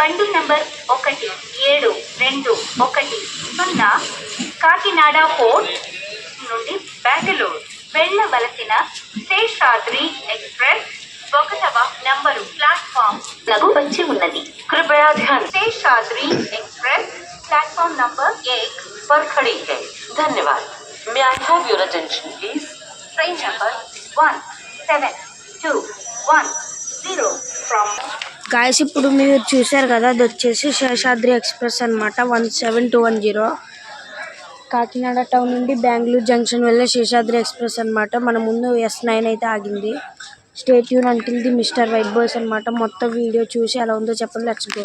బండి number 1721 Kakinada port నుండి బెంగళూరు వెళ్ళవలసిన శేషాద్రి ఎక్స్ప్రెస్ 1వ నంబరు ప్లాట్ఫామ్ లకు వచ్చి ఉన్నది. कृपया ध्यान शेषाद्री एक्सप्रेस प्लेटफॉर्म नंबर 1 पर खड़ी है. धन्यवाद. May I have your attention please? Train number 1721 from guys ఇప్పుడు మీరు చూశారు కదా, అది వచ్చేసి శేషాద్రి ఎక్స్ప్రెస్ అనమాట. 17210 కాకినాడ టౌన్ నుండి బెంగళూరు జంక్షన్ వెళ్ళే శేషాద్రి ఎక్స్ప్రెస్ అనమాట. మన ముందు S9 అయితే ఆగింది. Stay tune until the mister white boys అనమాట. మొత్తం వీడియో చూసి ఎలా ఉందో చెప్పండి. Let's go.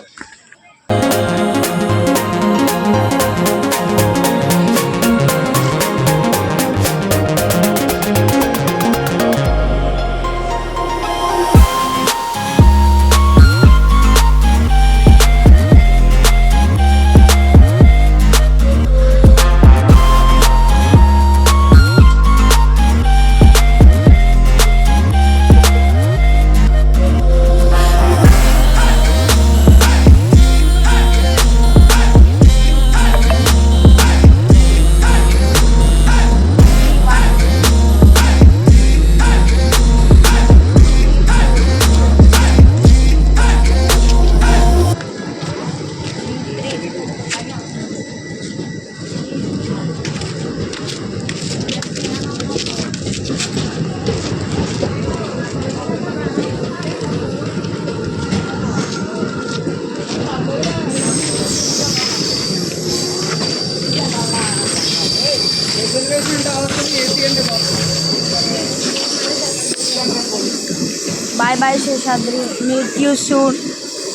Bye bye Sheshadri. Meet you soon.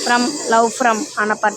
From love from Anapati.